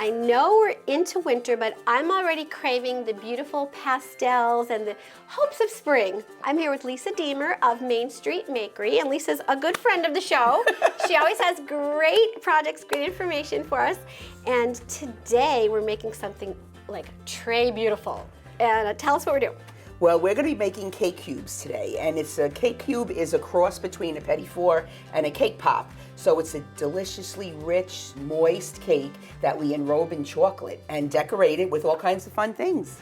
I know we're into winter, but I'm already craving the beautiful pastels and the hopes of spring. I'm here with Lisa Deemer of Main Street Makery, and Lisa's a good friend of the show. She always has great projects, great information for us. And today we're making something like Tray Beautiful. And tell us what we're doing. Well, we're going to be making cake cubes today, and it's a cake cube is a cross between a petit four and a cake pop. So it's a deliciously rich, moist cake that we enrobe in chocolate and decorate it with all kinds of fun things.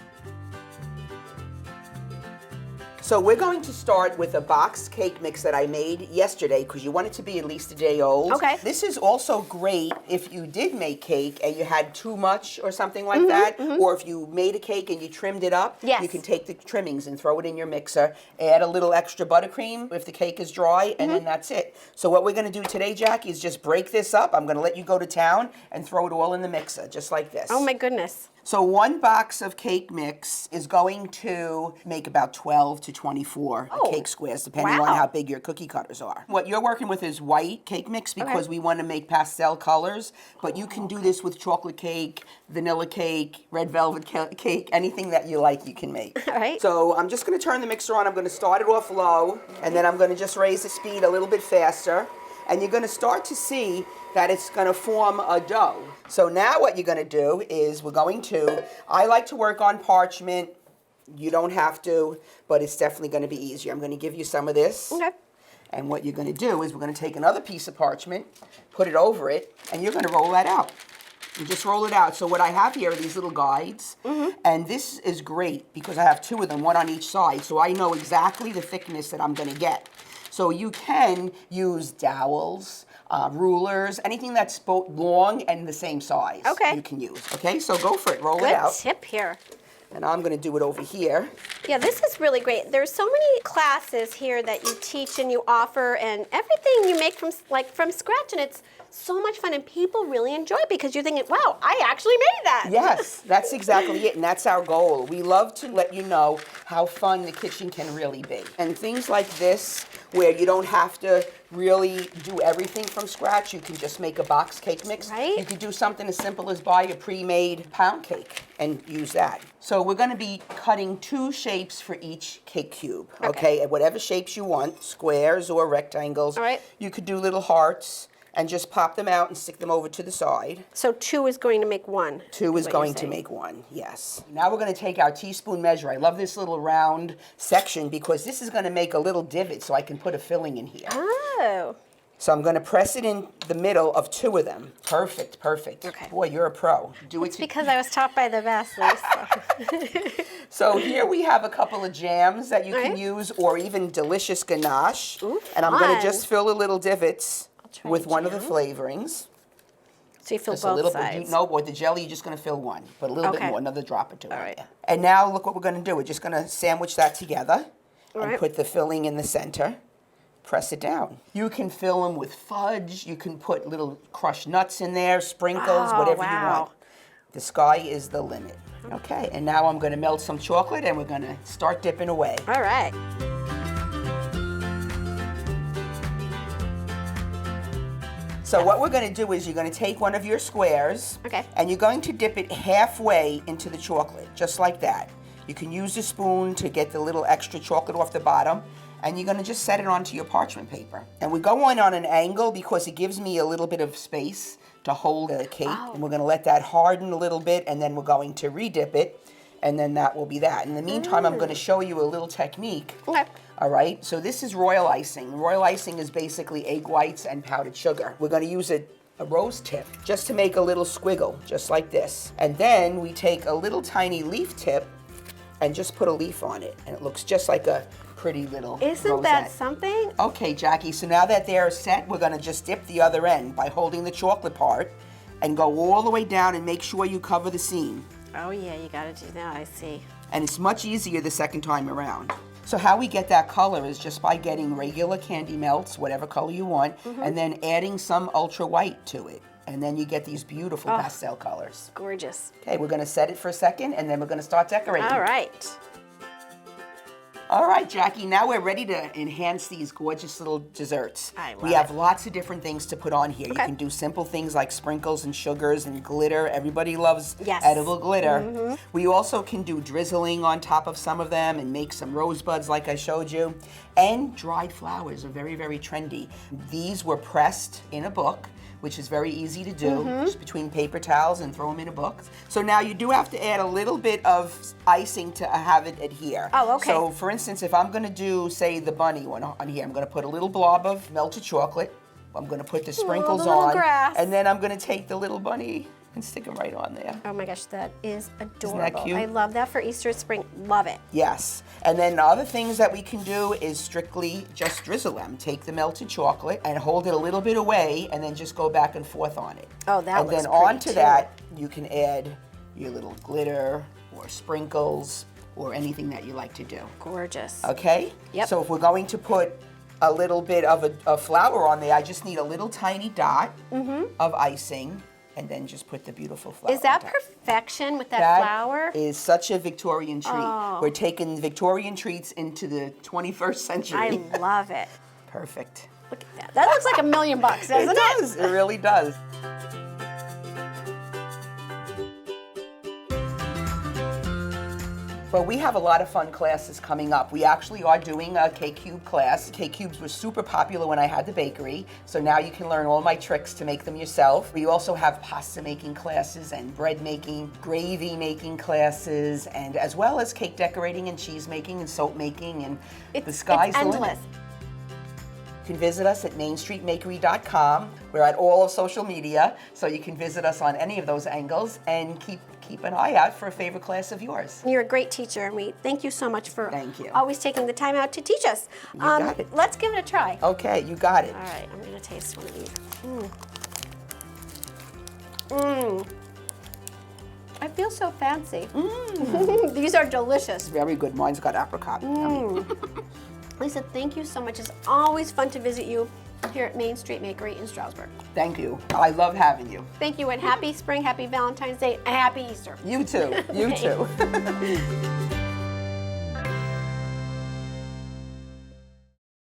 So we're going to start with a boxed cake mix that I made yesterday because you want it to be at least a day old. Okay. This is also great if you did make cake and you had too much or something like that, or if you made a cake and you trimmed it up, Yes. you can take the trimmings and throw it in your mixer, add a little extra buttercream if the cake is dry, and then that's it. So what we're going to do today, Jackie, is just break this up. I'm going to let you go to town and throw it all in the mixer, just like this. Oh my goodness. So one box of cake mix is going to make about 12 to 24 cake squares, depending on how big your cookie cutters are. What you're working with is white cake mix because we want to make pastel colors, but you can do this with chocolate cake, vanilla cake, red velvet cake, anything that you like you can make. All right. So I'm just going to turn the mixer on. I'm going to start it off low, and then I'm going to just raise the speed a little bit faster. And you're going to start to see that it's going to form a dough. So now what you're going to do is I like to work on parchment. You don't have to, but it's definitely going to be easier. I'm going to give you some of this. Okay. And what you're going to do is we're going to take another piece of parchment, put it over it, and you're going to roll that out. You just roll it out. So what I have here are these little guides, and this is great because I have two of them, one on each side, so I know exactly the thickness that I'm going to get. So you can use dowels, rulers, anything that's both long and the same size. Okay. You can use. Okay, so go for it. Roll it Good out. tip here. And I'm going to do it over here. Yeah, this is really great. There's so many classes here that you teach and you offer, and everything you make from scratch, and it's so much fun, and people really enjoy it because you're thinking, wow, I actually made that. Yes, that's exactly it, and that's our goal. We love to let you know how fun the kitchen can really be. And things like this, where you don't have to really do everything from scratch, you can just make a box cake mix. Right. You could do something as simple as buy a pre-made pound cake and use that. So we're going to be cutting 2 shapes for each cake cube, okay? Whatever shapes you want, squares or rectangles. All right. You could do little hearts and just pop them out and stick them over to the side. So 2 is going to make 1. 2 is going to make 1, yes. Now we're going to take our teaspoon measure. I love this little round section because this is going to make a little divot so I can put a filling in here. Oh. So I'm going to press it in the middle of 2 of them. Perfect, perfect. Okay. Boy, you're a pro. Do it. Because I was taught by the best, Lisa. So here we have a couple of jams that you can use, or even delicious ganache. Ooh, and I'm going fun. to just fill the little divots try with a one of the jam. flavorings. So you fill Just a both little sides. bit. No, with the jelly, you're just going to fill one, but a little bit Okay. more, another drop or 2. All right. And now look what we're going to do. We're just going to sandwich that together and right. put the filling in the center. Press it down. You can fill them with fudge. You can put little crushed nuts in there, sprinkles, Oh, whatever you wow. want. The sky is the limit. Okay, and now I'm going to melt some chocolate and we're going to start dipping away. All right. So what we're going to do is you're going to take one of your squares and you're going to dip it halfway into the chocolate, just like that. You can use a spoon to get the little extra chocolate off the bottom, and you're going to just set it onto your parchment paper. And we go on an angle because it gives me a little bit of space to hold the cake. Oh. And we're going to let that harden a little bit, and then we're going to redip it, and then that will be that. In the meantime, I'm going to show you a little technique. Okay. All right, so this is royal icing. Royal icing is basically egg whites and powdered sugar. We're going to use a rose tip just to make a little squiggle, just like this. And then we take a little tiny leaf tip and just put a leaf on it, and it looks just like a pretty little Isn't that rosette. something? Okay, Jackie, so now that they're set, we're going to just dip the other end by holding the chocolate part and go all the way down and make sure you cover the seam. Oh yeah, you got to do that, I see. And it's much easier the second time around. So how we get that color is just by getting regular candy melts, whatever color you want, and then adding some ultra white to it. And then you get these beautiful pastel colors. Gorgeous. Okay, we're going to set it for a second, and then we're going to start decorating. All right. All right, Jackie, now we're ready to enhance these gorgeous little desserts. I love We have it. lots of different things to put on here. Okay. You can do simple things like sprinkles and sugars and glitter. Everybody loves Yes. edible glitter. We also can do drizzling on top of some of them and make some rosebuds like I showed you. And dried flowers are very, very trendy. These were pressed in a book, which is very easy to do, just between paper towels and throw them in a book. So now you do have to add a little bit of icing to have it adhere. Oh, okay. So for instance, if I'm gonna do, say, the bunny one on here, I'm gonna put a little blob of melted chocolate. I'm gonna put the sprinkles the little on. grass. And then I'm gonna take the little bunny and stick him right on there. Oh my gosh, that is adorable. cute? I love that for Easter, spring. Love it. Yes. And then the other things that we can do is strictly just drizzle them. Take the melted chocolate and hold it a little bit away and then just go back and forth on it. Oh, that And looks then pretty, onto too. that, you can add your little glitter or sprinkles or anything that you like to do. Gorgeous. Okay? Yep. So if we're going to put a little bit of a flower on there, I just need a little tiny dot of icing and then just put the beautiful flower Is that on top. perfection with that That flower? is such a Victorian treat. Oh. We're taking Victorian treats into the 21st century. I love it. Perfect. Look at that. That looks like $1 million, doesn't it? It does. It really does. Well, we have a lot of fun classes coming up. We actually are doing a K-Cube class. K-Cubes were super popular when I had the bakery, so now you can learn all my tricks to make them yourself. We also have pasta making classes and bread making, gravy making classes, and as well as cake decorating and cheese making and soap making, and the sky's it's the limit. endless. You can visit us at mainstreetmakery.com. We're at all of social media, so you can visit us on any of those angles and keep an eye out for a favorite class of yours. You're a great teacher, and we thank you so much for Thank you. always taking the time out to teach us. You got it. Let's give it a try. Okay, you got it. All right, I'm going to taste one of these. Mmm. I feel so fancy. These are delicious. Very good. Mine's got apricot. Yummy. Lisa, thank you so much. It's always fun to visit you here at Main Street Makery in Stroudsburg. Thank you. I love having you. Thank you, and happy spring, happy Valentine's Day, and happy Easter. You too. You too.